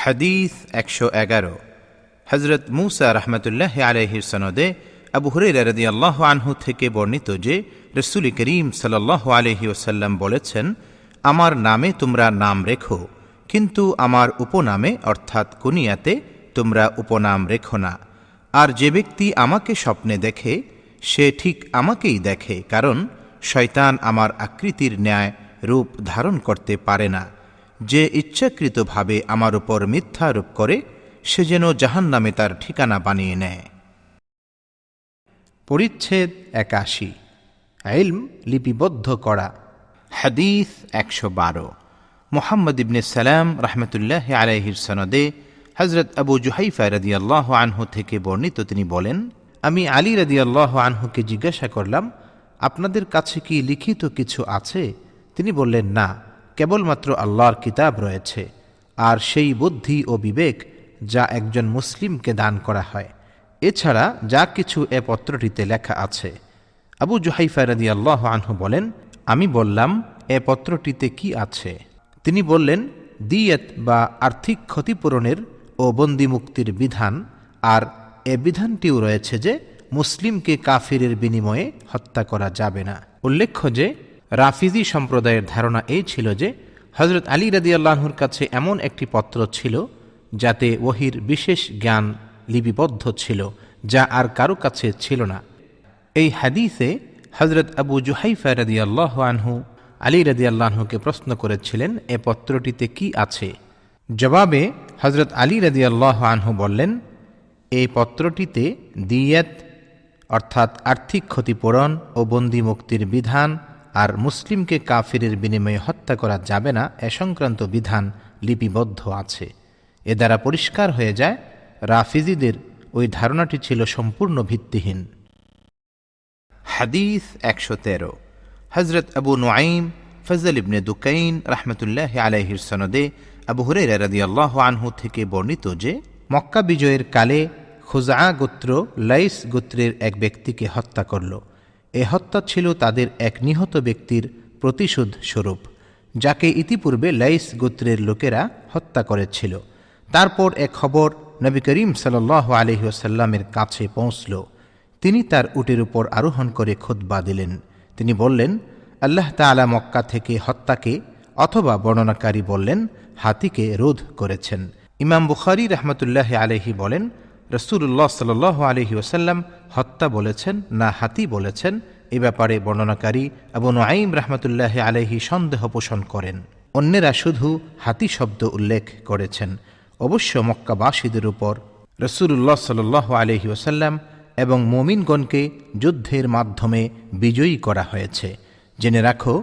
হাদিস ১১১। হযরত মূসা রাহমাতুল্লাহি আলাইহির সনদে আবু হুরায়রা রাদিয়াল্লাহু আনহু থেকে বর্ণিত যে রাসূল করিম সাল্লাল্লাহু আলাইহি ওয়াসাল্লাম বলেছেন, আমার নামে তোমরা নাম রেখো, কিন্তু আমার উপনামে অর্থাৎ কুনিয়াতে তোমরা উপনাম রেখো না। আর যে ব্যক্তি আমাকে স্বপ্নে দেখে সে ঠিক আমাকেই দেখে, কারণ শয়তান আমার আকৃতির ন্যায় রূপ ধারণ করতে পারে না। যে ইচ্ছাকৃতভাবে আমার উপর মিথ্যারোপ করে সে যেন জাহান্নামে তার ঠিকানা বানিয়ে নেয়। পরিচ্ছেদ ৮১। ইলম লিপিবদ্ধ করা। হাদিস ১১২। মুহাম্মদ ইবনে সালাম রাহমাতুল্লাহি আলাইহির সনদে হযরত আবু জুহাইফা রাদিয়াল্লাহু আনহু থেকে বর্ণিত, তিনি বলেন, আমি আলী রাদিয়াল্লাহু আনহুকে জিজ্ঞাসা করলাম, আপনাদের কাছে কি লিখিত কিছু আছে? তিনি বললেন, না, কেবলমাত্র আল্লাহর কিতাব রয়েছে, আর সেই বুদ্ধি ও বিবেক যা একজন মুসলিমকে দান করা হয়। এছাড়া যা কিছু এ পত্রটিতে লেখা আছে। আবু জুহাইফা রাদিয়াল্লাহু আনহু বলেন, আমি বললাম, এ পত্রটিতে কি আছে? তিনি বললেন, দিয়ত বা আর্থিক ক্ষতিপূরণের ও বন্দি মুক্তির বিধান, আর এ বিধানটিও রয়েছে যে মুসলিমকে কাফিরের বিনিময়ে হত্যা করা যাবে না। উল্লেখ্য যে রাফিজি সম্প্রদায়ের ধারণা এই ছিল যে হযরত আলী রাদিয়াল্লাহু আনহুর কাছে এমন একটি পত্র ছিল যাতে ওহীর বিশেষ জ্ঞান লিপিবদ্ধ ছিল, যা আর কারো কাছে ছিল না। এই হাদিসে হযরত আবু জুহাইফা রাদিয়াল্লাহু আনহু আলী রাদিয়াল্লাহু আনহুকে প্রশ্ন করেছিলেন, এ পত্রটিতে কি আছে? জবাবে হযরত আলী রাদিয়াল্লাহু আনহু বললেন, এই পত্রটিতে দিয়াত অর্থাৎ আর্থিক ক্ষতিপূরণ ও বন্দি মুক্তির বিধান আর মুসলিমকে কাফিরের বিনিময়ে হত্যা করা যাবে না এ সংক্রান্ত বিধান লিপিবদ্ধ আছে। এ দ্বারা পরিষ্কার হয়ে যায় রাফিজিদের ওই ধারণাটি ছিল সম্পূর্ণ ভিত্তিহীন। হাদিস ১১৩। হযরত আবু নুআইম ফজল ইবনে দুকাইন রাহমাতুল্লাহি আলাইহির সনদে আবু হুরায়রা রাদিয়াল্লাহু আনহু থেকে বর্ণিত যে মক্কা বিজয়ের কালে খুজআ গোত্র লাইস গোত্রের এক ব্যক্তিকে হত্যা করল। এ হত্যা ছিল তাদের এক নিহত ব্যক্তির প্রতিশোধ স্বরূপ, যাকে ইতিপূর্বে লাইস গোত্রের লোকেরা হত্যা করেছিল। তারপর এক খবর নবী করিম সাল্লাল্লাহু আলাইহি ওয়াসাল্লামের কাছে পৌঁছল। তিনি তার উটের উপর আরোহণ করে খুতবা দিলেন। তিনি বললেন, আল্লাহ তাআলা মক্কা থেকে হত্যাকে অথবা বর্ণনাকারী বললেন হাতিকে রোধ করেছেন। ইমাম বুখারী রাহমাতুল্লাহি আলাইহি বলেন, রাসূলুল্লাহ সাল্লাল্লাহু আলাইহি ওয়াসাল্লাম হত্যা বলেছেন না হাতি বলেছেন, এ ব্যাপারে বর্ণনাকারী আবু নুআইম রাহমাতুল্লাহি আলাইহি সন্দেহ পোষণ করেন। অন্যেরা শুধু হাতি শব্দ উল্লেখ করেছেন। অবশ্য মক্কাবাসীদের উপর রাসূলুল্লাহ সাল্লাল্লাহু আলাইহি ওয়াসাল্লাম এবং মুমিনগণকে যুদ্ধের মাধ্যমে বিজয়ী করা হয়েছে। জেনে রাখো,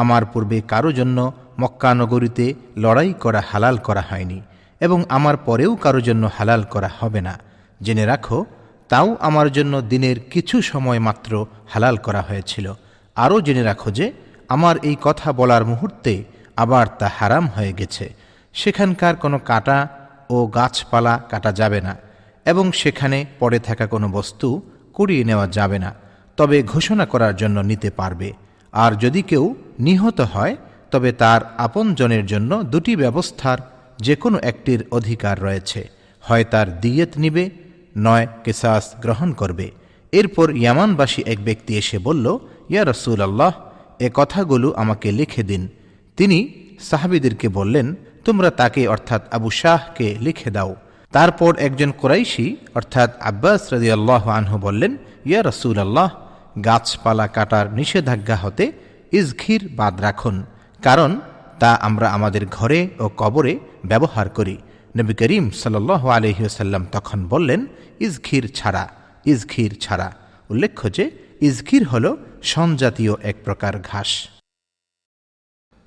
আমার পূর্বে কারো জন্য মক্কা নগরীতে লড়াই করা হালাল করা হয়নি, এবং আমার পরেও কারো জন্য হালাল করা হবে না। জেনে রাখো, তাও আমার জন্য দিনের কিছু সময় মাত্র হালাল করা হয়েছিল। আরও জেনে রাখো যে আমার এই কথা বলার মুহূর্তে আবার তা হারাম হয়ে গেছে। সেখানকার কোনো কাটা ও গাছপালা কাটা যাবে না, এবং সেখানে পড়ে থাকা কোনো বস্তু কুড়িয়ে নেওয়া যাবে না, তবে ঘোষণা করার জন্য নিতে পারবে। আর যদি কেউ নিহত হয় তবে তার আপনজনের জন্য দুটি ব্যবস্থার যে কোনো একটির অধিকার রয়েছে, হয় তার দিয়ত নিবে, নয় কিসাস গ্রহণ করবে। এরপর ইয়ামানবাসী এক ব্যক্তি এসে বলল, ইয়া রাসূলুল্লাহ, এ কথাগুলো আমাকে লিখে দিন। তিনি সাহাবীদেরকে বললেন, তোমরা তাকে অর্থাৎ আবু শাহকে লিখে দাও। তারপর একজন কুরাইশি অর্থাৎ আব্বাস রাদিয়াল্লাহু আনহু বললেন, ইয়া রাসূলুল্লাহ, গাছপালা কাটার নিষেধাজ্ঞা হতে ইজখির বাদ রাখুন, কারণ তা আমরা আমাদের ঘরে ও কবরে ব্যবহার করি। নবী করিম সাল্লাল্লাহু আলাইহি ওয়াসাল্লাম তখন বললেন, ইজখির ছাড়া, ইজখির ছাড়া। উল্লেখ্য যে ইজখির হল শনজাতীয় এক প্রকার ঘাস।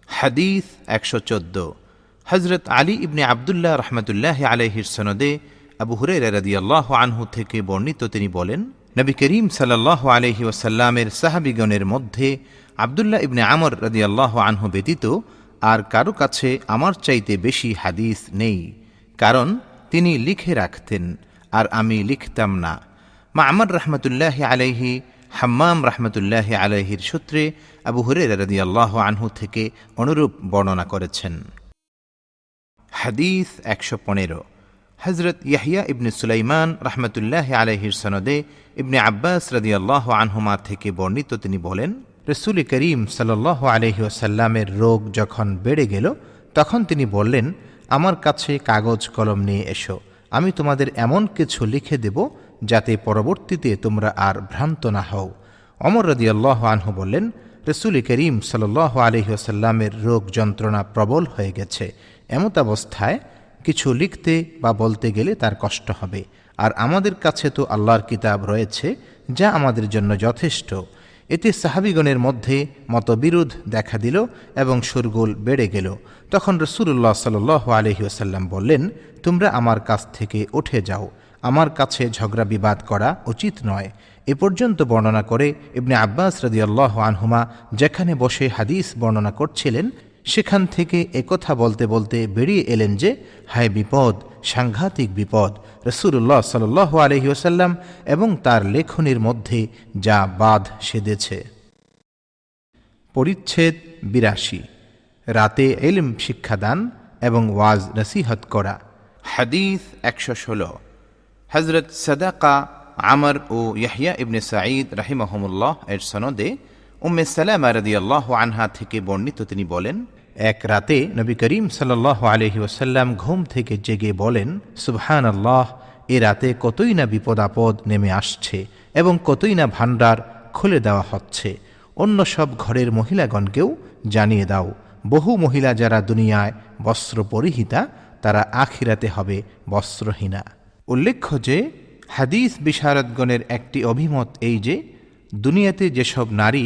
হাদিস ১১৪। হযরত আলী ইবনে আবদুল্লাহ রাহমাতুল্লাহি আলাইহির সনদে আবু হুরায়রা রাদিয়াল্লাহু আনহু থেকে বর্ণিত, তিনি বলেন, নবী করিম সাল্লাল্লাহু আলাইহি ওয়াসাল্লামের সাহাবীগণের মধ্যে আবদুল্লাহ ইবনে আমর রাদিয়াল্লাহু আনহু ব্যতীত আর কারো কাছে আমার চাইতে বেশি হাদিস নেই, কারণ তিনি লিখে রাখতেন আর আমি লিখতাম না। মা'মার রাহমাতুল্লাহি আলাইহি হাম্মাম রাহমাতুল্লাহি আলাইহির সূত্রে আবু হুরায়রা রাদিয়াল্লাহু আনহু থেকে অনুরূপ বর্ণনা করেছেন। হাদিস ১১৫। হজরত ইয়াহিয়া ইবনে সুলাইমান রহমতুল্লাহ আলাইহির সনদে ইবনে আব্বাস রাদিয়াল্লাহু আনহুমা থেকে বর্ণিত, তিনি বলেন, রসুল করিম সাল্লাল্লাহু আলাইহি ওয়াসাল্লামের রোগ যখন বেড়ে গেল তখন তিনি বললেন, আমার কাছে কাগজ কলম নিয়ে এসো, আমি তোমাদের এমন কিছু লিখে দেব যাতে পরবর্তীতে তোমরা আর ভ্রান্ত না হও। ওমর রাদিয়াল্লাহু আনহু বললেন, রসুল করিম সাল্লাল্লাহু আলাইহি ওয়াসাল্লামের রোগ যন্ত্রণা প্রবল হয়ে গেছে, এমত অবস্থায় কিছু লিখতে বা বলতে গেলে তার কষ্ট হবে, আর আমাদের কাছে তো আল্লাহর কিতাব রয়েছে যা আমাদের জন্য যথেষ্ট। এতে সাহাবিগণের মধ্যে মতবিরোধ দেখা দিল এবং শোরগোল বেড়ে গেল। তখন রাসূলুল্লাহ সাল্লাল্লাহু আলাইহি ওয়াসাল্লাম বললেন, তোমরা আমার কাছ থেকে উঠে যাও, আমার কাছে ঝগড়া বিবাদ করা উচিত নয়। এ পর্যন্ত বর্ণনা করে ইবনে আব্বাস রাদিয়াল্লাহু আনহুমা যেখানে বসে হাদিস বর্ণনা করছিলেন সেখান থেকে একথা বলতে বলতে বেরিয়ে এলেন যে, হায় বিপদ, সাংঘাতিক বিপদ! রাসূলুল্লাহ সাল্লাল্লাহু আলাইহি ওয়াসাল্লাম এবং তার লেখনির মধ্যে যা বাঁধ সেধেছে। পরিচ্ছেদ ৮২। রাতে ইলম শিক্ষাদান এবং ওয়াজ নসিহত করা। হাদিস ১১৬। হজরত সাদাকা, আমর ও ইয়াহিয়া ইবনে সাঈদ রাহিমাহুমুল্লাহ এর সনদে উম্মে সালামা রাদিয়াল্লাহু আনহা থেকে বর্ণিত, তিনি বলেন, এক রাতে নবী করিম সাল্লাল্লাহু আলাইহি ওয়াসাল্লাম ঘুম থেকে জেগে বলেন, সুবহানাল্লাহ, এ রাতে কতই না বিপদ আপদ নেমে আসছে এবং কতই না ভাণ্ডার খুলে দেওয়া হচ্ছে। অন্য সব ঘরের মহিলাগণকেও জানিয়ে দাও, বহু মহিলা যারা দুনিয়ায় বস্ত্র পরিহিতা তারা আখিরাতে হবে বস্ত্রহীনা। উল্লেখ্য যে হাদিস বিশারদগণের একটি অভিমত এই যে, দুনিয়াতে যেসব নারী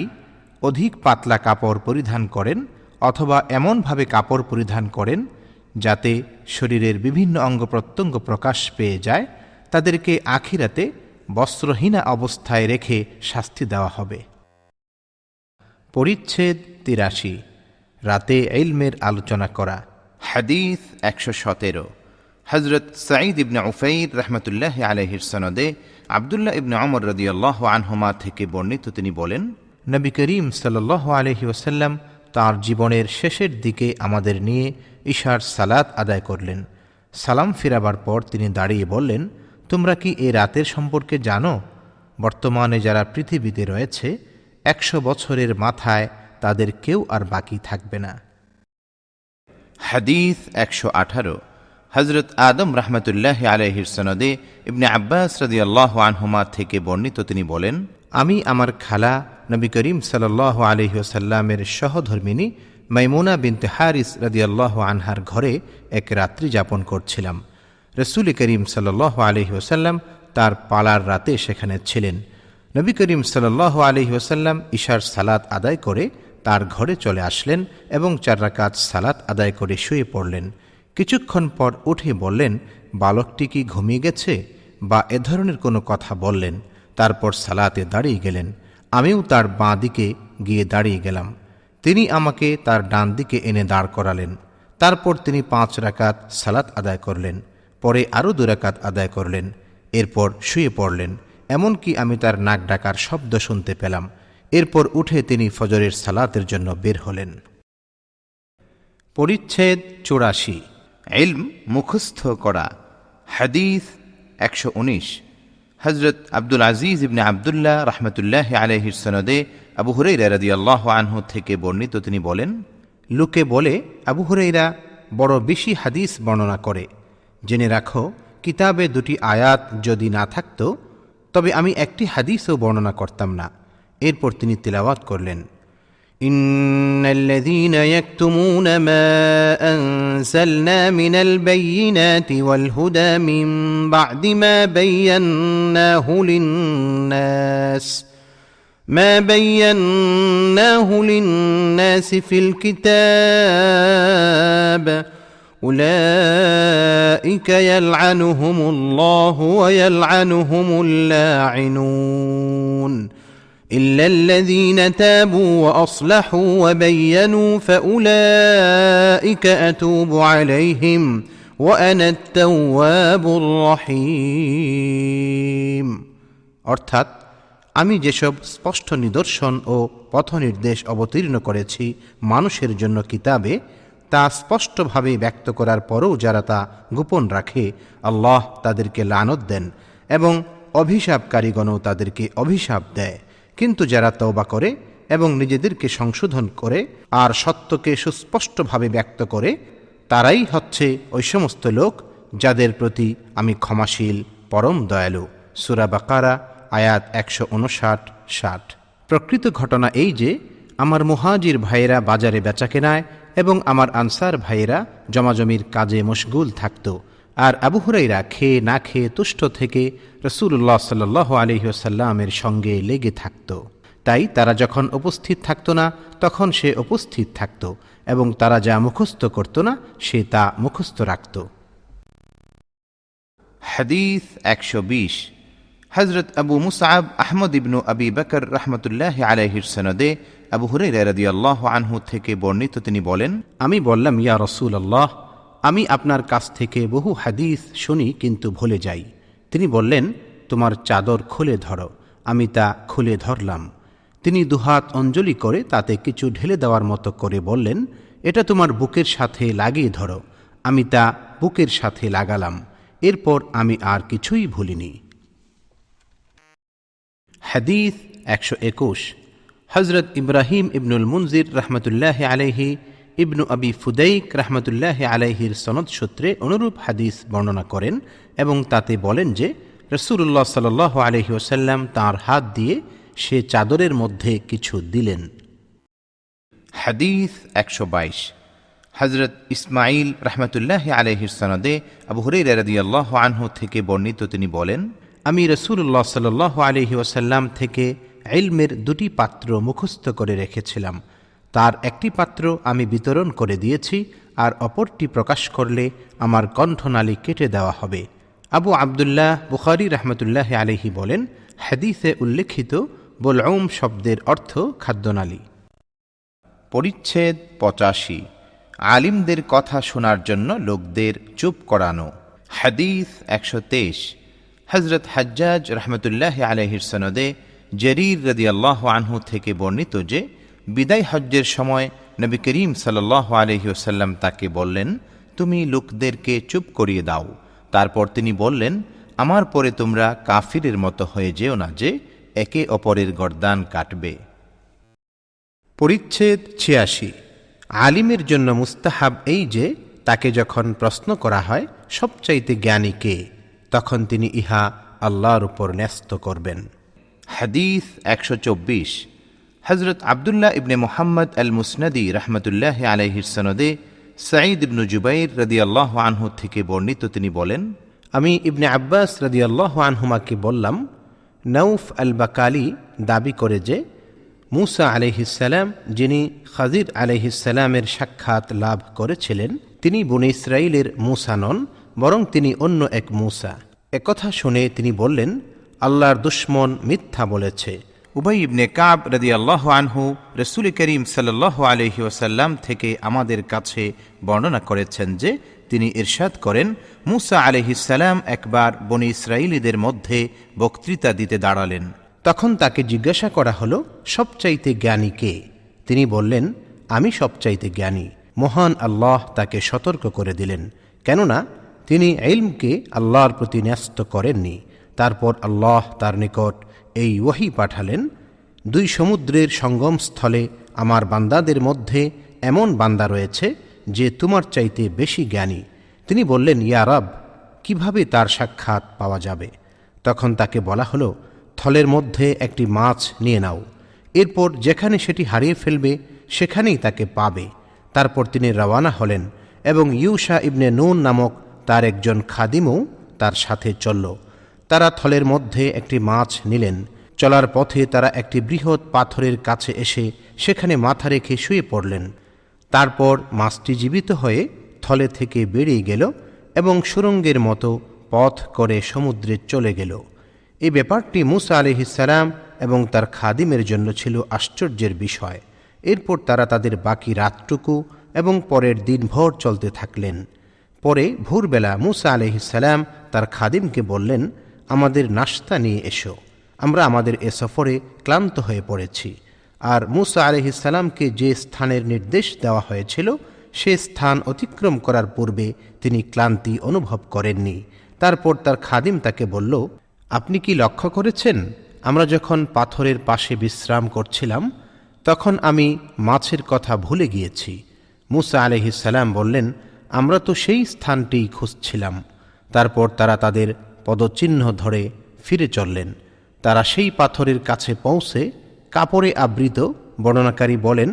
অধিক পাতলা কাপড় পরিধান করেন অথবা এমনভাবে কাপড় পরিধান করেন যাতে শরীরের বিভিন্ন অঙ্গ প্রত্যঙ্গ প্রকাশ পেয়ে যায়, তাদেরকে আখিরাতে বস্ত্রহীনা অবস্থায় রেখে শাস্তি দেওয়া হবে। পরিচ্ছেদ ৮৩। রাতে ইলমের আলোচনা করা। হাদিস ১১৭। হজরত সাঈদ ইবনে উফাইর রহমতুল্লাহ আলাইহির সনদে আবদুল্লাহ ইবনে ওমর রাদিয়াল্লাহু আনহুমা থেকে বর্ণিত, তিনি বলেন, নবী করিম সাল্লাল্লাহু আলাইহি ওয়াসাল্লাম তাঁর জীবনের শেষের দিকে আমাদের নিয়ে ইশার সালাত আদায় করলেন। সালাম ফিরাবার পর তিনি দাঁড়িয়ে বললেন, তোমরা কি এ রাতের সম্পর্কে জানো? বর্তমানে যারা পৃথিবীতে রয়েছে ১০০ বছরের মাথায় তাদের কেউ আর বাকি থাকবে না। হাদিস ১১৮। হজরত আদম রহমতুল্লাহ আলাইহির সনদে ইবনে আব্বাস রাদিয়াল্লাহু আনহুমা থেকে বর্ণিত, তিনি বলেন, আমি আমার খালা নবী করিম সাল্লাল্লাহু আলাইহি ওয়াসাল্লামের সহধর্মিনী মাইমুনা বিনতে হারিস রাদিয়াল্লাহু আনহার ঘরে এক রাত্রি যাপন করছিলাম। রসুল করিম সাল্লাল্লাহু আলাইহি ওয়াসাল্লাম তার পালার রাতে সেখানে ছিলেন। নবী করিম সাল্লাল্লাহু আলাইহি ওয়াসাল্লাম ইশার সালাত আদায় করে তার ঘরে চলে আসলেন এবং ৪ রাকাত সালাত আদায় করে শুয়ে পড়লেন। কিছুক্ষণ পর উঠে বললেন, বালকটি কি ঘুমিয়ে গেছে, বা এ ধরনের কোনো কথা বললেন। তারপর সালাতে দাঁড়িয়ে গেলেন। আমিও তার বাঁ দিকে গিয়ে দাঁড়িয়ে গেলাম। তিনি আমাকে তার ডান দিকে এনে দাঁড় করালেন। তারপর তিনি ৫ রাকাত সালাত আদায় করলেন, পরে আরও ২ রাকাত আদায় করলেন, এরপর শুয়ে পড়লেন। এমনকি আমি তার নাক ডাকার শব্দ শুনতে পেলাম। এরপর উঠে তিনি ফজরের সালাতের জন্য বের হলেন। পরিচ্ছেদ ৮৪। ইলম মুখস্থ করা। হাদিস ১১৯। হজরত আব্দুল আজিজ ইবনে আবদুল্লাহ রহমতুল্লাহ আলাইহির সনদে আবু হুরাইরা রাদিয়াল্লাহু আনহু থেকে বর্ণিত, তিনি বলেন, লোকে বলে আবু হুরাইরা বড় বেশি হাদিস বর্ণনা করে। জেনে রাখো, কিতাবে ২টি আয়াত যদি না থাকত তবে আমি একটি হাদিসও বর্ণনা করতাম না। এরপর তিনি তিলাওয়াত করলেন, ইন্নাল্লাযীনা ইয়াকতুমুনা মা আনজালনা মিনাল বাইয়িনাতি ওয়াল হুদা মিন বা'দি মা বায়্যানাহু লিন-নাস ফিল কিতাব উলাইকা ইয়ালআনুহুমুল্লাহু ওয়া ইয়ালআনুহুমুল লাঈনুন إلا الذين تابوا وأصلحوا وبينوا فأولئك أتوب عليهم وأنا التواب الرحيم। অর্থাৎ, আমি যেসব স্পষ্ট নিদর্শন ও পথনির্দেশ অবতীর্ণ করেছি মানুষের জন্য কিতাবে, তা স্পষ্টভাবে ব্যক্ত করার পরও যারা তা গোপন রাখে, আল্লাহ তাদেরকে লানত দেন এবং অভিশাপকারীগণও তাদেরকে অভিশাপ দেয়। কিন্তু যারা তওবা করে এবং নিজেদেরকে সংশোধন করে আর সত্যকে সুস্পষ্টভাবে ব্যক্ত করে, তারাই হচ্ছে ওই সমস্ত লোক যাদের প্রতি আমি ক্ষমাশীল, পরম দয়ালু। সূরা বাকারা আয়াত 159-60। প্রকৃত ঘটনা এই যে, আমার মুহাজির ভাইয়েরা বাজারে বেচাকেনায় এবং আমার আনসার ভাইয়েরা জমাজমির কাজে মশগুল থাকত, আর আবু হুরাইরা খেয়ে না খেয়ে তুষ্ট থেকে রাসূলুল্লাহ সাল্লাল্লাহু আলাইহি ওয়াসাল্লামের সঙ্গে লেগে থাকত। তাই তারা যখন উপস্থিত থাকত না, তখন সে উপস্থিত থাকত, এবং তারা যা মুখস্থ করত না, সে তা মুখস্থ রাখত। হাদিস 120। হযরত আবু মুসআব আহমদ ইবনু আবি বকর রাহমাতুল্লাহি আলাইহির সনদে আবু হুরায়রা রাদিয়াল্লাহু আনহু থেকে বর্ণিত, তিনি বলেন, আমি বললাম, ইয়া রাসূলুল্লাহ, আমি আপনার কাছ থেকে বহু হাদিস শুনি কিন্তু ভুলে যাই। তিনি বললেন, তোমার চাদর খুলে ধরো। আমি তা খুলে ধরলাম। তিনি দুহাত অঞ্জলি করে তাতে কিছু ঢেলে দেওয়ার মতো করে বললেন, এটা তোমার বুকের সাথে লাগিয়ে ধরো। আমি তা বুকের সাথে লাগালাম। এরপর আমি আর কিছুই ভুলিনি। হাদিস 121। হযরত ইব্রাহিম ইবনুল মুনজির রাহমাতুল্লাহি আলাইহি ইবনু আবি ফুদাইক রাহমাতুল্লাহি আলাইহির সনদ সূত্রে অনুরূপ হাদিস বর্ণনা করেন এবং তাতে বলেন যে, রাসূলুল্লাহ সাল্লাল্লাহু আলাইহি ওয়াসাল্লাম তাঁর হাত দিয়ে সে চাদরের মধ্যে কিছু দিলেন। হাদিস 122। হযরত ইসমাঈল রাহমাতুল্লাহি আলাইহির সনদে আবু হুরায়রা রাদিয়াল্লাহু আনহু থেকে বর্ণিত, তিনি বলেন, আমি রাসূলুল্লাহ সাল্লাল্লাহু আলাইহি ওয়াসাল্লাম থেকে ইলমের দুটি পাত্র মুখস্থ করে রেখেছিলাম। তার একটি পাত্র আমি বিতরণ করে দিয়েছি, আর অপরটি প্রকাশ করলে আমার কণ্ঠনালী কেটে দেওয়া হবে। আবু আবদুল্লাহ বুখারী রাহমাতুল্লাহি আলাইহি বলেন, হাদিসে উল্লেখিত বুলউম শব্দের অর্থ খাদ্যনালী। পরিচ্ছেদ 85। আলিমদের কথা শোনার জন্য লোকদের চুপ করানো। হাদিস 123। হযরত হাজ্জাজ রাহমাতুল্লাহি আলাইহির সনদে জরীর রাদিয়াল্লাহু আনহু থেকে বর্ণিত যে, বিদায় হজ্জের সময় নবী করিম সাল্লাল্লাহু আলাইহি ওয়াসাল্লাম তাকে বললেন, তুমি লোকদেরকে চুপ করিয়ে দাও। তারপর তিনি বললেন, আমার পরে তোমরা কাফিরের মতো হয়ে যেও না যে একে অপরের গর্দান কাটবে। পরিচ্ছেদ 86। আলিমের জন্য মুস্তাহাব এই যে, তাকে যখন প্রশ্ন করা হয় সবচাইতে জ্ঞানী কে, তখন তিনি ইহা আল্লাহর উপর ন্যস্ত করবেন। হাদিস 124। হযরত আব্দুল্লাহ ইবনে মুহাম্মদ আল মুসনাদি রাহমাতুল্লাহি আলাইহির সনদে সাঈদ ইবনু জুবাইর রাদিয়াল্লাহু আনহু থেকে বর্ণিত, তিনি বলেন, আমি ইবনে আব্বাস রাদিয়াল্লাহু আনহুমাকে বললাম, নৌফ আল বাকালি দাবি করে যে, মূসা আলাইহিসসালাম, যিনি খাজির আলাইহিসসালামের সাক্ষাৎ লাভ করেছিলেন, তিনি বনী ইসরাইলের মূসা নন, বরং তিনি অন্য এক মূসা। একথা শুনে তিনি বললেন, আল্লাহর দুশমন মিথ্যা বলেছে। উবাই ইবনে কাব রাদিয়াল্লাহু আনহু রাসূল করিম সাল্লাল্লাহু আলাইহি ওয়াসাল্লাম থেকে আমাদের কাছে বর্ণনা করেছেন যে, তিনি ইরশাদ করেন, মূসা আলাইহিস সালাম একবার বনী ইসরাইলীদের মধ্যে বক্তৃতা দিতে দাঁড়ালেন। তখন তাকে জিজ্ঞাসা করা হলো, সবচাইতে জ্ঞানী কে? তিনি বললেন, আমি সবচাইতে জ্ঞানী। মহান আল্লাহ তাকে সতর্ক করে দিলেন, কেননা তিনি ইলমকে আল্লাহর প্রতি ন্যস্ত করেননি। তারপর আল্লাহ তার নিকট এই ওহী পাঠালেন, দুই সমুদ্রের সঙ্গমস্থলে আমার বান্দাদের মধ্যে এমন বান্দা রয়েছে যে তোমার চাইতে বেশি জ্ঞানী। তিনি বললেন, ইয়া রব, কিভাবে তার সাক্ষাৎ পাওয়া যাবে? তখন তাকে বলা হলো, থলের মধ্যে একটি মাছ নিয়ে নাও, এরপর যেখানে সেটি হারিয়ে ফেলবে সেখানেই তাকে পাবে। তারপর তিনি রওয়ানা হলেন এবং ইউশা ইবনে নুন নামক তার একজন খাদিমও তার সাথে চলল। তারা থলের মধ্যে একটি মাছ নিলেন। চলার পথে তারা একটি বৃহৎ পাথরের কাছে এসে সেখানে মাথা রেখে শুয়ে পড়লেন। তারপর মাছটি জীবিত হয়ে থলে থেকে বেরিয়ে গেল এবং সুরঙ্গের মতো পথ করে সমুদ্রে চলে গেল। এই ব্যাপারটি মূসা আলাইহিস সালাম এবং তার খাদিমের জন্য ছিল আশ্চর্যের বিষয়। এরপর তারা তাদের বাকি রাতটুকু এবং পরের দিনভর চলতে থাকলেন। পরে ভোরবেলা মূসা আলাইহিস সালাম তার খাদিমকে বললেন, আমাদের নাশতা নিয়ে এসো, আমরা আমাদের এ সফরে ক্লান্ত হয়ে পড়েছি। আর মূসা আলাইহিস সালামকে যে স্থানের নির্দেশ দেওয়া হয়েছিল সে স্থান অতিক্রম করার পূর্বে তিনি ক্লান্তি অনুভব করেননি। তারপর তার খাদিম তাকে বলল, আপনি কি লক্ষ্য করেছেন, আমরা যখন পাথরের পাশে বিশ্রাম করছিলাম তখন আমি মাছের কথা ভুলে গিয়েছি। মুসা আলাইহিস সালাম বললেন, আমরা তো সেই স্থানটিই খুঁজছিলাম। তারপর তারা তাদের পদচিহ্ন ধরে ফিরে চললেন। তারা সেই পাথরের কাছে পৌঁছে কাপড়ে আবৃত, বর্ণনাকারী বলেন,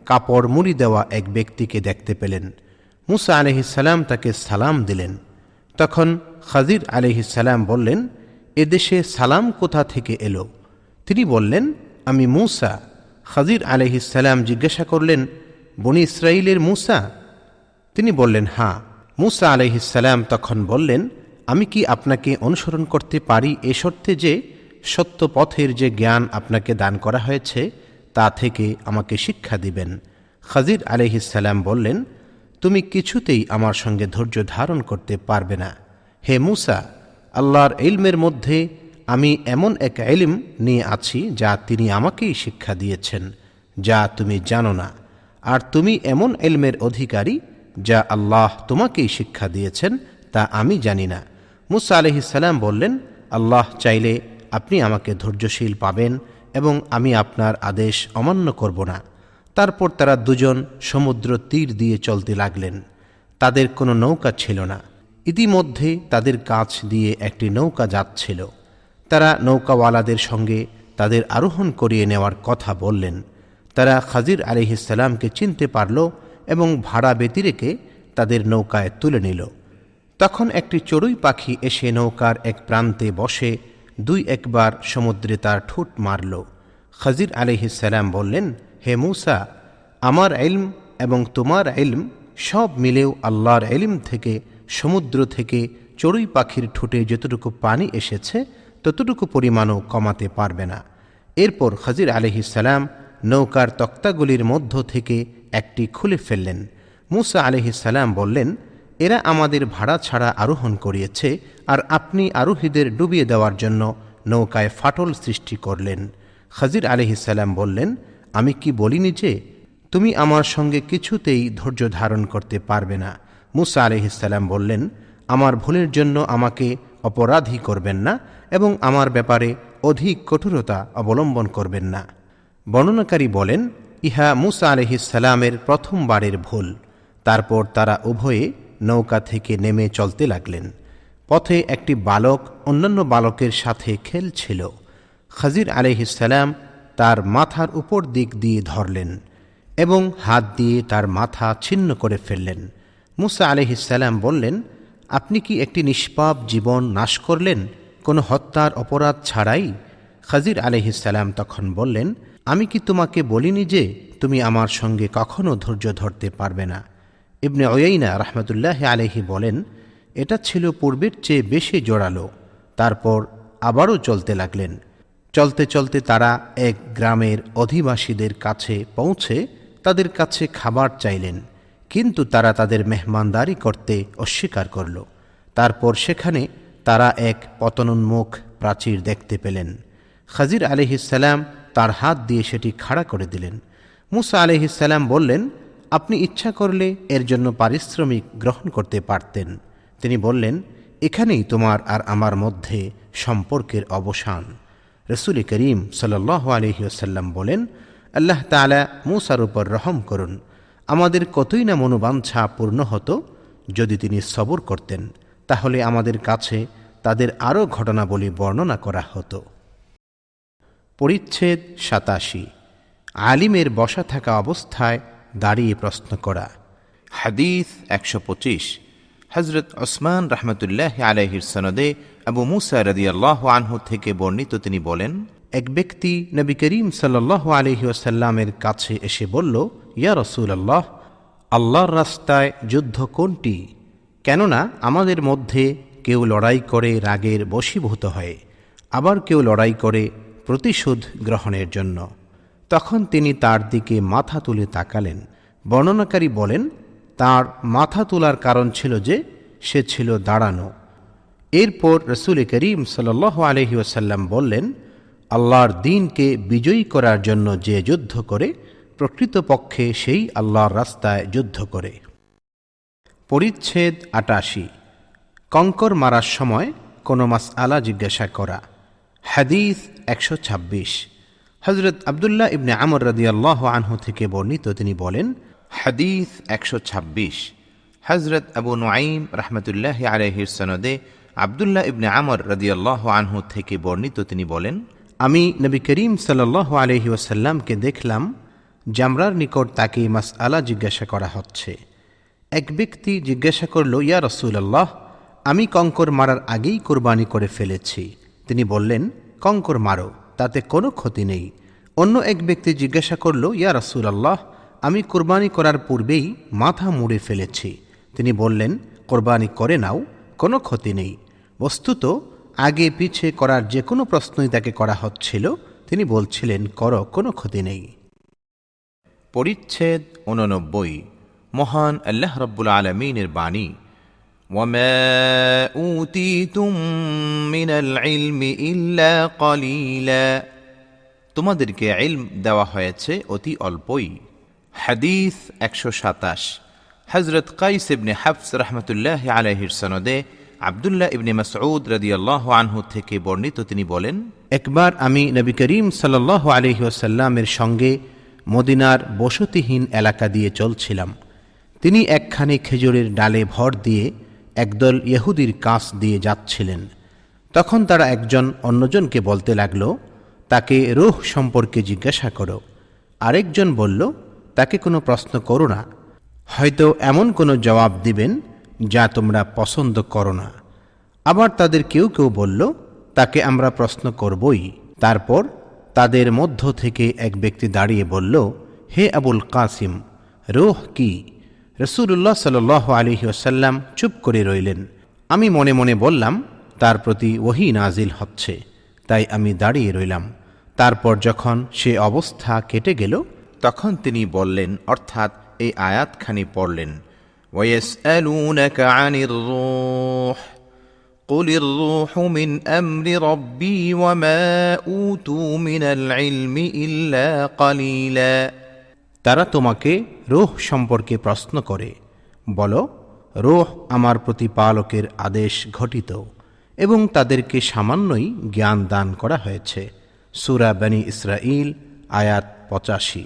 কাপড় মুড়ি দেওয়া এক ব্যক্তিকে দেখতে পেলেন। মুসা আলাইহিস সালাম তাকে সালাম দিলেন। তখন খাজির আলাইহিস সালাম বললেন, এদেশে সালাম কোথা থেকে এলো? তিনি বললেন, আমি মুসা। খাজির আলাইহিস সালাম জিজ্ঞাসা করলেন, বনি ইসরাইলের মুসা? তিনি বললেন, হ্যাঁ। মুসা আলাইহিস সালাম তখন বললেন, আমি কি আপনাকে অনুসরণ করতে পারি এ শর্তে যে সত্য পথের যে জ্ঞান আপনাকে দান করা হয়েছে তা থেকে আমাকে শিক্ষা দিবেন? খাজির আলাইহিস সালাম বললেন, তুমি কিছুতেই আমার সঙ্গে ধৈর্য ধারণ করতে পারবে না। হে মুসা, আল্লাহর ইলমের মধ্যে আমি এমন এক ইলম নিয়ে আছি যা তিনি আমাকেই শিক্ষা দিয়েছেন, যা তুমি জানো না, আর তুমি এমন ইলমের অধিকারী যা আল্লাহ তোমাকেই শিক্ষা দিয়েছেন, তা আমি জানি না। মুসা আলাইহিস সালাম বললেন, আল্লাহ চাইলে আপনি আমাকে ধৈর্যশীল পাবেন এবং আমি আপনার আদেশ অমান্য করব না। তারপর তারা দুজন সমুদ্র তীর দিয়ে চলতে লাগলেন। তাদের কোনো নৌকা ছিল না। ইতিমধ্যে তাদের কাছ দিয়ে একটি নৌকা যাচ্ছিল। তারা নৌকাওয়ালাদের সঙ্গে তাদের আরোহণ করিয়ে নেওয়ার কথা বললেন। তারা খাজির আলাইহিস সালামকে চিনতে পারল এবং ভাড়া ব্যতিরেকে তাদের নৌকায় তুলে নিল। তখন একটি চড়ুই পাখি এসে নৌকার এক প্রান্তে বসে দুই একবার সমুদ্রে তার ঠোঁট মারল। খাজির আলাইহিস সালাম বললেন, হে মুসা, আমার ইলম এবং তোমার ইলম সব মিলেও আল্লাহর ইলম থেকে সমুদ্র থেকে চড়ুই পাখির ঠোঁটে যতটুকু পানি এসেছে ততটুকু পরিমাণও কমাতে পারবে না। এরপর খাজির আলাইহিস সালাম নৌকার তক্তাগুলির মধ্য থেকে একটি খুলে ফেললেন। মুসা আলাইহিস সালাম বললেন, এরা আমাদের ভাড়া ছাড়া আরোহণ করিয়েছে, আর আপনি আরোহীদের ডুবিয়ে দেওয়ার জন্য নৌকায় ফাটল সৃষ্টি করলেন। খাজির আলাইহিস সালাম বললেন, আমি কি বলিনি যে তুমি আমার সঙ্গে কিছুতেই ধৈর্য ধারণ করতে পারবে না? মুসা আলাইহিস সালাম বললেন, আমার ভুলের জন্য আমাকে অপরাধী করবেন না এবং আমার ব্যাপারে অধিক কঠোরতা অবলম্বন করবেন না। বর্ণনাকারী বলেন, ইহা মুসা আলাইহিস সালামের প্রথমবারের ভুল। তারপর তারা উভয়ে নৌকা থেকে নেমে চলতে লাগলেন। পথে একটি বালক অন্যান্য বালকের সাথে খেলছিল। খাজির আলাইহিস সালাম তার মাথার উপর দিক দিয়ে ধরলেন এবং হাত দিয়ে তার মাথা ছিন্ন করে ফেললেন। মুসা আলাইহিস সালাম বললেন, আপনি কি একটি নিষ্পাপ জীবন নাশ করলেন কোনো হত্যার অপরাধ ছাড়াই? খাজির আলাইহিস সালাম তখন বললেন, আমি কি তোমাকে বলিনি যে তুমি আমার সঙ্গে কখনো ধৈর্য ধরতে পারবে না? ইবনে উয়াইনা রাহমাতুল্লাহ আলাইহি বলেন, এটা ছিল পূর্বের চেয়ে বেশি জোরালো। তারপর আবারও চলতে লাগলেন। চলতে চলতে তারা এক গ্রামের অধিবাসীদের কাছে পৌঁছে তাদের কাছে খাবার চাইলেন, কিন্তু তারা তাদের মেহমানদারি করতে অস্বীকার করল। তারপর সেখানে তারা এক পতনোন্মুখ প্রাচীর দেখতে পেলেন। খাজির আলাইহিস সালাম তার হাত দিয়ে সেটি খাড়া করে দিলেন। মুসা আলাইহিস সালাম বললেন, আপনি ইচ্ছা করলে এর জন্য পারিশ্রমিক গ্রহণ করতে পারতেন। তিনি বললেন, এখানেই তোমার আর আমার মধ্যে সম্পর্কের অবসান। রসুল করিম সাল্লাল্লাহু আলাইহি ওয়াসাল্লাম বলেন, আল্লাহ তাআলা মুসার উপর রহম করুন। আমাদের কতই না মনোবাঞ্ছা পূর্ণ হতো যদি তিনি সবর করতেন, তাহলে আমাদের কাছে তাদের আরও ঘটনাবলী বর্ণনা করা হতো। পরিচ্ছেদ ৮৭। আলিমের বসা থাকা অবস্থায় দাঁড়িয়ে প্রশ্ন করা। হাদিস ১২৫। হযরত ওসমান রাহমাতুল্লাহ আলাইহির সনদে আবু মুসা রাদিয়াল্লাহু আনহু থেকে বর্ণিত, তিনি বলেন, এক ব্যক্তি নবী করিম সাল্লাল্লাহু আলাইহি ওয়াসাল্লামের কাছে এসে বলল, ইয়া রাসূলুল্লাহ, আল্লাহর রাস্তায় যুদ্ধ কোনটি? কেননা আমাদের মধ্যে কেউ লড়াই করে রাগের বশীভূত হয়, আবার কেউ লড়াই করে প্রতিশোধ গ্রহণের জন্য। তখন তিনি তার দিকে মাথা তুলে তাকালেন। বর্ণনাকারী বলেন, তার মাথা তোলার কারণ ছিল যে সে ছিল দাঁড়ানো। এরপর রসুল করিম সাল্লাল্লাহু আলাইহি ওয়াসাল্লাম বললেন, আল্লাহর দ্বীনকে বিজয়ী করার জন্য যে যুদ্ধ করে প্রকৃতপক্ষে সেই আল্লাহর রাস্তায় যুদ্ধ করে। পরিচ্ছেদ ৮৮। কঙ্কর মারার সময় কোনো মাসআলা জিজ্ঞাসা করা। হাদিস ১২৬। হযরত আব্দুল্লাহ ইবনে আমর রাদিয়াল্লাহু আনহু থেকে বর্ণিত, তিনি বলেন, হাদিস ১২৬। হযরত আবু নুআইম রাহমাতুল্লাহি আলাইহির সনদে আব্দুল্লাহ ইবনে আমর রাদিয়াল্লাহু আনহু থেকে বর্ণিত, তিনি বলেন, আমি নবী করিম সাল্লাল্লাহু আলাইহি ওয়াসাল্লামকে দেখলাম জামরার নিকট তাকে মাসআলা জিজ্ঞাসা করা হচ্ছে। এক ব্যক্তি জিজ্ঞাসা করল, ইয়া রাসূলুল্লাহ, আমি কঙ্কর মারার আগেই কুরবানি করে ফেলেছি। তিনি বললেন, কঙ্কর মারো, তাতে কোনো ক্ষতি নেই। অন্য এক ব্যক্তি জিজ্ঞাসা করল, ইয়া রাসূলুল্লাহ, আমি কুরবানি করার পূর্বেই মাথা মুড়ে ফেলেছি। তিনি বললেন, কোরবানি করে নাও, কোনো ক্ষতি নেই। বস্তুত আগে পিছে করার যে কোনো প্রশ্নই তাকে করা হচ্ছিল, তিনি বলছিলেন, করো, কোনো ক্ষতি নেই। পরিচ্ছেদ ৮৯। মহান আল্লাহ রাব্বুল আলামিনের বাণী, ওয়ামা উতীতুম মিনাল ইলমি ইল্লা কলিলা, তোমাদেরকে ইলম দেওয়া হয়েছে অতি অল্পই। হাদিস ১২৭। হযরত কাইস ইবনে হাফস রাহমাতুল্লাহি আলাইহির সনদে আব্দুল্লাহ ইবনে মাসউদ রাদিয়াল্লাহু আনহু থেকে বর্ণিত, তিনি বলেন, একবার আমি নবী করিম সাল্লাল্লাহু আলাইহি ওয়াসাল্লামের সঙ্গে মদিনার বসতিহীন এলাকা দিয়ে চলছিলাম। তিনি একখানি খেজুরের ডালে ভর দিয়ে একদল ইহুদির কাছ দিয়ে যাচ্ছিলেন। তখন তারা একজন অন্যজনকে বলতে লাগল, তাকে রূহ সম্পর্কে জিজ্ঞাসা করো। আরেকজন বলল, তাকে কোনো প্রশ্ন করো না, হয়তো এমন কোনো জবাব দিবেন যা তোমরা পছন্দ করো না। আবার তাদের কেউ কেউ বলল, তাকে আমরা প্রশ্ন করবই। তারপর তাদের মধ্য থেকে এক ব্যক্তি দাঁড়িয়ে বলল, হে আবুল কাসিম, রূহ কি? রাসূলুল্লাহ সাল্লাল্লাহু আলাইহি ওয়াসাল্লাম চুপ করে রইলেন। আমি মনে মনে বললাম, তার প্রতি ওহী নাজিল হচ্ছে, তাই আমি দাঁড়িয়ে রইলাম। তারপর যখন সে অবস্থা কেটে গেল, তখন তিনি বললেন, অর্থাৎ এই আয়াতখানি পড়লেন, ওয়ায়াসআলুনাকা আনির রূহ কুলির রূহু মিন আমরি রাব্বি ওয়ামা উতু মিনাল ইলমি ইল্লা কলিলা, তারা তোমাকে রূহ সম্পর্কে প্রশ্ন করে, বলো, রূহ আমার প্রতিপালকের আদেশ ঘটিত এবং তাদেরকে সামান্যই জ্ঞান দান করা হয়েছে। সূরা বনী ইসরাঈল আয়াত ৮৫।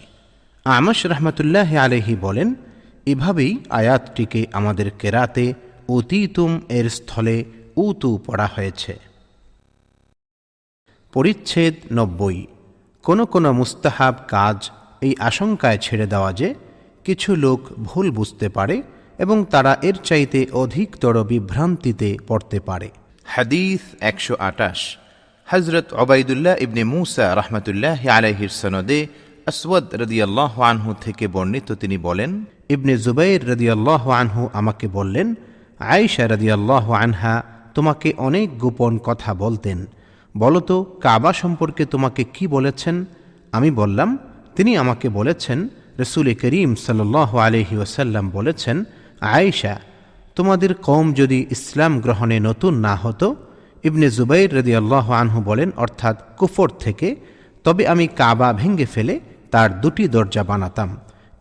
আমাশ রাহমাতুল্লাহি আলাইহি বলেন, এভাবেই আয়াতটিকে আমাদের কেরাতে উতীতুম এর স্থলে উতু পড়া হয়েছে। পরিচ্ছেদ ৯০। কোনো কোনো মুস্তাহাব কাজ এই আশঙ্কায় ছেড়ে দেওয়া যে কিছু লোক ভুল বুঝতে পারে এবং তারা এর চাইতে অধিকতর বিভ্রান্তিতে পড়তে পারে। হাদিস ১২৮। হযরত উবাইদুল্লাহ ইবনে মুসা রাহমাতুল্লাহি আলাইহির সনদে আসওয়াদ রাদিয়াল্লাহু আনহু থেকে বর্ণিত, তিনি বলেন, ইবনে জুবাইর রাদিয়াল্লাহু আনহু আমাকে বললেন, আয়েশা রাদিয়াল্লাহু আনহা তোমাকে অনেক গোপন কথা বলতেন, বলতো কাবা সম্পর্কে তোমাকে কি বলেছেন? আমি বললাম, তিনি আমাকে বলেছেন, রাসূল করিম সাল্লাল্লাহু আলাইহি ওয়াসাল্লাম বলেছেন, আয়েশা, তোমাদের কওম যদি ইসলাম গ্রহণে নতুন না হতো, ইবনে জুবাইর রাদিয়াল্লাহু আনহু বলেন, অর্থাৎ কুফর থেকে, তবে আমি কাবা ভেঙে ফেলে তার দুটি দরজা বানাতাম।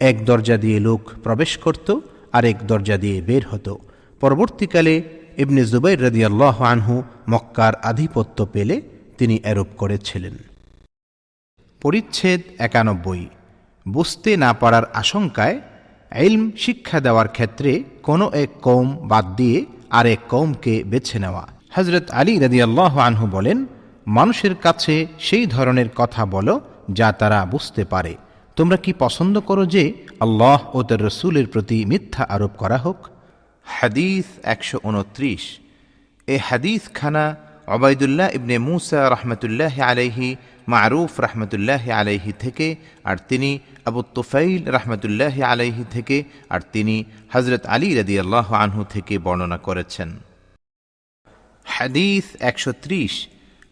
এক দরজা দিয়ে লোক প্রবেশ করত, আর এক দরজা দিয়ে বের হতো। পরবর্তীকালে ইবনে জুবাইর রাদিয়াল্লাহু আনহু মক্কার আধিপত্য পেলে তিনি এরূপ করেছিলেন। পরিচ্ছেদ ৯১। বুঝতে না পারার আশঙ্কায় ইলম শিক্ষা দেওয়ার ক্ষেত্রে কোনো এক কওম বাদ দিয়ে আরেক কওমকে বেছে নেওয়া। হযরত আলী রাদিয়াল্লাহু আনহু বলেন, মানুষের কাছে সেই ধরনের কথা বলো যা তারা বুঝতে পারে। তোমরা কি পছন্দ করো যে আল্লাহ ও তার রাসূলের প্রতি মিথ্যা আরোপ করা হোক? হাদিস ১২৯। এই হাদিস খানা উবাইদুল্লাহ ইবনে মুসা রাহমাতুল্লাহি আলাইহি মারুফ রাহমাতুল্লাহি আলাইহি থেকে, আর তিনি আবু তুফাইল রাহমাতুল্লাহি আলাইহি থেকে, আর তিনি হযরত আলী রাদিয়াল্লাহু আনহু থেকে বর্ণনা করেছেন। হাদিস ১৩০।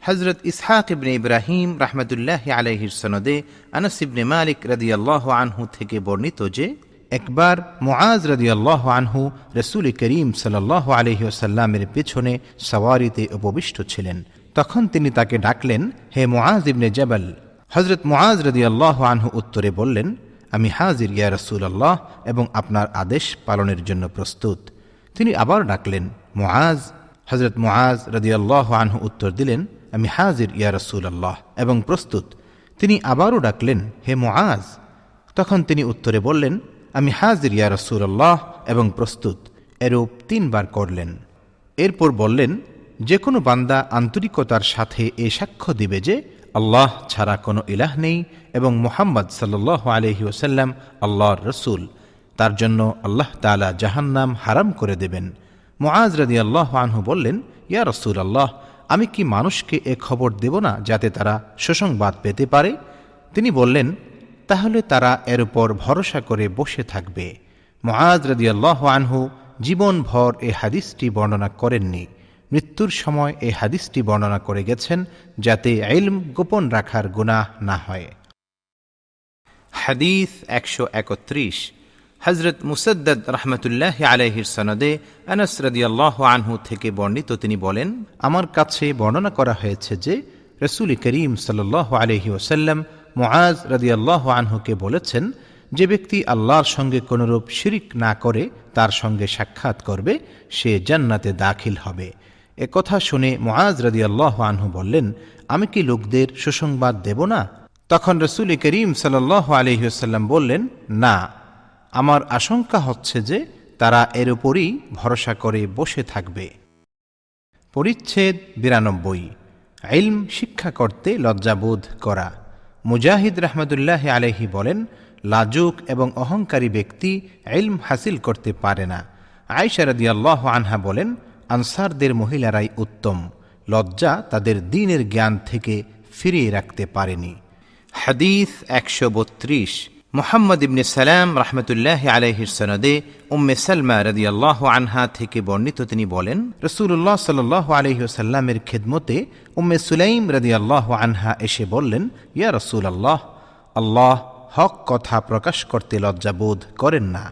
হযরত ইসহাক ইবনে ইব্রাহিম রাহমাতুল্লাহি আলাইহির সনদে আনাস ইবনে মালিক রাদিয়াল্লাহু আনহু থেকে বর্ণিত যে একবার মুআজ রাদিয়াল্লাহু আনহু রাসূল করিম সাল্লাল্লাহু আলাইহি ওয়াসাল্লামের পেছনে সওয়ারিতে উপবিষ্ট ছিলেন। তখন তিনি তাকে ডাকলেন, হে মুআজ ইবনে জাবাল। হযরত মুআজ রাদিয়াল্লাহু আনহু উত্তরে বললেন, আমি হাজির ইয়া রাসূলুল্লাহ এবং আপনার আদেশ পালনের জন্য প্রস্তুত। তিনি আবার ডাকলেন, মুআজ। হযরত মুআজ রাদিয়াল্লাহু আনহু উত্তর দিলেন, আমি হাজির ইয়া রাসূলুল্লাহ, এবং প্রস্তুত। তিনি আবারও ডাকলেন, হে মুআজ। তখন তিনি উত্তরে বললেন, আমি হাজির ইয়া রাসূলুল্লাহ, এবং প্রস্তুত। এরূপ 3 বার করলেন। এরপর বললেন, যে কোনো বান্দা আন্তরিকতার সাথে এ সাক্ষ্য দিবে যে আল্লাহ ছাড়া কোনো ইলাহ নেই এবং মুহাম্মদ সাল্লাল্লাহু আলাইহি ওয়াসাল্লাম আল্লাহর রসুল, তার জন্য আল্লাহ তাআলা জাহান্নাম হারাম করে দেবেন। মুআজ রাদিয়াল্লাহু আনহু বললেন, ইয়া রাসূলুল্লাহ, আমি কি মানুষকে এ খবর দেব না যাতে তারা সুসংবাদ পেতে পারে? তিনি বললেন, তাহলে তারা এর উপর ভরসা করে বসে থাকবে। মুআজ রাদিয়াল্লাহু আনহু জীবনভর এ হাদিসটি বর্ণনা করেননি। মৃত্যুর সময় এই হাদিসটি বর্ণনা করে গেছেন যাতে ইলম গোপন রাখার গুনাহ না হয়। হাদিস 131। হযরত মুসাদ্দাদ রাহমাতুল্লাহি আলাইহির সনদে আনাস রাদিয়াল্লাহু আনহু থেকে বর্ণিত, তিনি বলেন, আমার কাছে বর্ণনা করা হয়েছে যে রাসূল করিম সাল্লাল্লাহু আলাইহি ওয়াসাল্লাম মুআজ রাদিয়াল্লাহু আনহুকে বলেছেন, যে ব্যক্তি আল্লাহর সঙ্গে কোনরূপ শিরিক না করে তার সঙ্গে সাক্ষাৎ করবে সে জান্নাতে দাখিল হবে। এ কথা শুনে মুআজ রাদিয়াল্লাহু আনহু বললেন, আমি কি লোকদের সুসংবাদ দেব না? তখন রাসূল করিম সাল্লাল্লাহু আলাইহি ওয়াসাল্লাম বললেন, না, আমার আশঙ্কা হচ্ছে যে তারা এর উপরই ভরসা করে বসে থাকবে। পরিচ্ছেদ 92। ইলম শিক্ষা করতে লজ্জাবোধ করা। মুজাহিদ রাহমাতুল্লাহি আলাইহি বলেন, লাজুক এবং অহংকারী ব্যক্তি ইলম হাসিল করতে পারে না। আয়েশা রাদিয়াল্লাহু আনহা বলেন, আনসারদের মহিলারাই উত্তম, লজ্জা তাদের দ্বীনের জ্ঞান থেকে ফিরিয়ে রাখতে পারেনি। হাদিস 132। মুহাম্মদ ইবনে সালাম রাহমাতুল্লাহি আলাইহির সনদে উম্মে সালমা রাদিয়াল্লাহু আনহা থেকে বর্ণিত, তিনি বলেন, রাসূলুল্লাহ সাল্লাল্লাহু আলাইহি ওয়াসাল্লামের খেদমতে উম্মে সুলাইম রাদিয়াল্লাহু আনহা এসে বললেন, ইয়া রাসূলুল্লাহ, আল্লাহ হক কথা প্রকাশ করতে লজ্জাবোধ করেন না।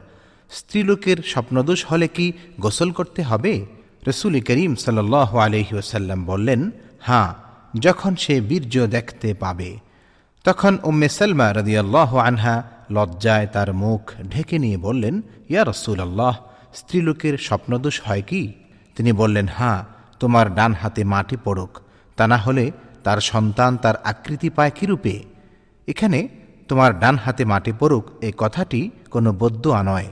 স্ত্রীলোকের স্বপ্নদোষ হলে কি গোসল করতে হবে? রাসূল করিম সাল্লাল্লাহু আলাইহি ওয়াসাল্লাম বললেন, হ্যাঁ, যখন সে বীর্য দেখতে পাবে। তখন উম্মে সালমা রাদিয়াল্লাহু আনহা লজ্জায় তার মুখ ঢেকে নিয়ে বললেন, ইয়া রাসূলুল্লাহ, স্ত্রীলোকের স্বপ্নদোষ হয় কি? তিনি বললেন, হ্যাঁ, তোমার ডান হাতে মাটি পড়ুক, তা না হলে তার সন্তান তার আকৃতি পায় কিরূপে? এখানে তোমার ডান হাতে মাটি পড়ুক এই কথাটি কোনো বদদুয়া নয়,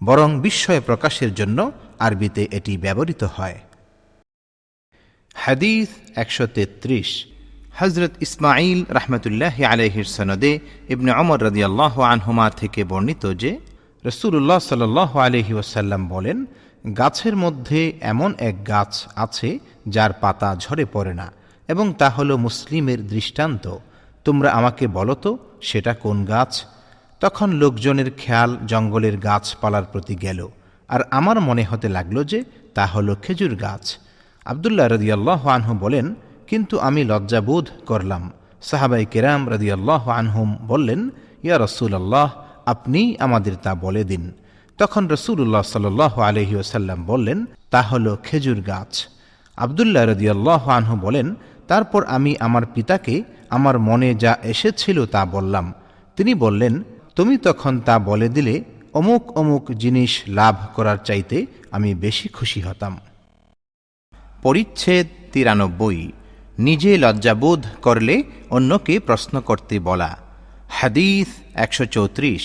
বরং বিস্ময় প্রকাশের জন্য আরবিতে এটি ব্যবহৃত হয়। হাদিস 133। হযরত ইসমাঈল রাহমাতুল্লাহি আলাইহির সনদে ইবনে ওমর রাদিয়াল্লাহু আনহুমা থেকে বর্ণিত যে রাসূলুল্লাহ সাল্লাল্লাহু আলাইহি ওয়াসাল্লাম বলেন, গাছের মধ্যে এমন এক গাছ আছে যার পাতা ঝরে পড়ে না, এবং তা হল মুসলিমের দৃষ্টান্ত। তোমরা আমাকে বলো তো সেটা কোন গাছ? তখন লোকজনের খেয়াল জঙ্গলের গাছপালার প্রতি গেল, আর আমার মনে হতে লাগলো যে তা হল খেজুর গাছ। আব্দুল্লাহ রাদিয়াল্লাহু আনহু বলেন, কিন্তু আমি লজ্জাবোধ করলাম। সাহাবায়ে কেরাম রাদিয়াল্লাহু আনহুম বললেন, ইয়া রাসূলুল্লাহ, আপনি আমাদের তা বলে দিন। তখন রাসূলুল্লাহ সাল্লাল্লাহু আলাইহি ওয়াসাল্লাম বললেন, তা হল খেজুর গাছ। আব্দুল্লাহ রাদিয়াল্লাহু আনহু বলেন, তারপর আমি আমার পিতাকে আমার মনে যা এসেছিল তা বললাম। তিনি বললেন, তুমি তখন তা বলে দিলে অমুক অমুক জিনিস লাভ করার চাইতে আমি বেশি খুশি হতাম। পরিচ্ছেদ 93। নিজে লজ্জাবোধ করলে অন্যকে প্রশ্ন করতে বলা। হাদিস 134।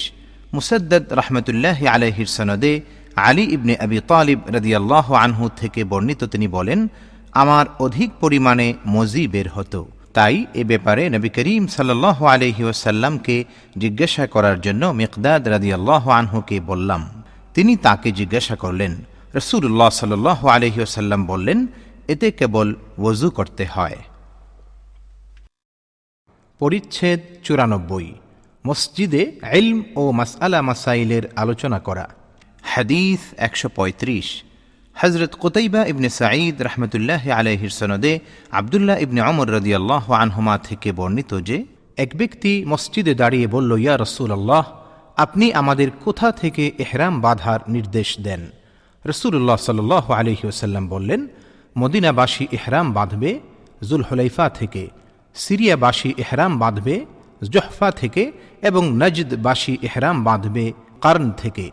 মুসাদ্দাদ রাহমাতুল্লাহি আলাইহির সনদে আলী ইবনে আবি তালিব রাদিয়াল্লাহু আনহু থেকে বর্ণিত, তিনি বলেন, আমার অধিক পরিমাণে মজি বের হতো, তাই এ ব্যাপারে নবী করিম সাল্লাল্লাহু আলাইহি ওয়াসাল্লামকে জিজ্ঞাসা করার জন্য মিকদাদ রাদিয়াল্লাহু আনহুকে বললাম। তিনি তাকে জিজ্ঞাসা করলেন। রাসূলুল্লাহ সাল্লাল্লাহু আলাইহি ওয়াসাল্লাম বললেন, এতে কেবল ওযু করতে হয়। পরিচ্ছেদ 94। মসজিদে ইলম ও মাসআলা মাসাইলের আলোচনা করা। হাদিস 135। হযরত কুতাইবা ইবনে সাঈদ রাহমাতুল্লাহি আলাইহির সনদে আব্দুল্লাহ ইবনে ওমর রাদিয়াল্লাহু আনহুমা থেকে বর্ণিত যে এক ব্যক্তি মসজিদে দাঁড়িয়ে বলল, ইয়া রাসূলুল্লাহ, আপনি আমাদের কোথা থেকে ইহরাম বাঁধার নির্দেশ দেন? রাসূলুল্লাহ সাল্লাল্লাহু আলাইহি ওয়াসাল্লাম বললেন, মদিনাবাসী ইহরাম বাঁধবে যুলহুলাইফা থেকে, সিরিয়াবাসী ইহরাম বাঁধবে জুহফা থেকে, এবং নজদবাসী ইহরাম বাঁধবে কারন থেকে।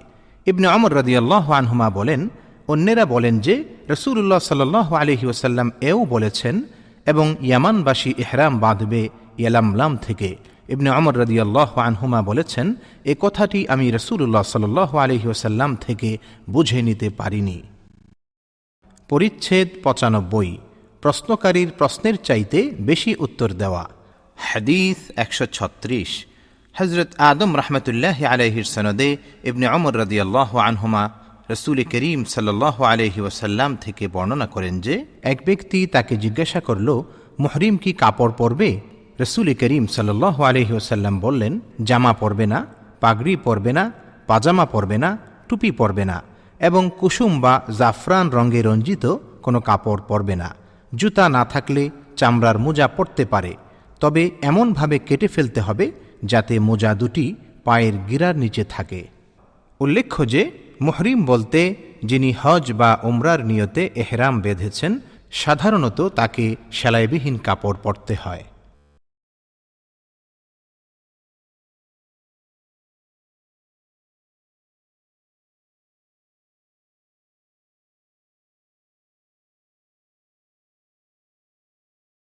ইবনে ওমর রাদিয়াল্লাহু আনহুমা বলেন, অন্যেরা বলেন যে রাসূলুল্লাহ সাল্লাল্লাহু আলাইহি ওয়াসাল্লাম এও বলেছেন এবং ইয়ামানবাসী ইহরাম বাঁধবে ইয়ালামলাম থেকে। ইবনে ওমর রাদিয়াল্লাহু আনহুমা বলেছেন, এ কথাটি আমি রাসূলুল্লাহ সাল্লাল্লাহু আলাইহি ওয়াসাল্লাম থেকে বুঝে নিতে পারিনি। পরিচ্ছেদ ৯৫। প্রশ্নকারীর প্রশ্নের চাইতে বেশি উত্তর দেওয়া। হাদিস ১৩৬। হজরত আদম রহমতুল্লাহ আলাইহির সনদে ইবনে ওমর রাদিয়াল্লাহু আনহুমা রসুল করিম সাল্লাল্লাহু আলাইহি ওয়াসাল্লাম থেকে বর্ণনা করেন যে, এক ব্যক্তি তাকে জিজ্ঞাসা করল, মুহরিম কি কাপড় পরবে? রসুল করিম সাল্লাল্লাহু আলাইহি ওয়াসাল্লাম বললেন, জামা পরবে না, পাগড়ি পরবে না, পাজামা পরবে না, টুপি পরবে না এবং কুসুম বা জাফরান রঙে রঞ্জিত কোনো কাপড় পরবে না। জুতা না থাকলে চামড়ার মোজা পরতে পারে, তবে এমনভাবে কেটে ফেলতে হবে যাতে মোজা দুটি পায়ের গিরার নিচে থাকে। উল্লেখ্য যে মুহরিম বলতে যিনি হজ বা উমরার নিয়তে এহরাম বেঁধেছেন, সাধারণত তাকে সেলাইবিহীন কাপড় পরতে হয়।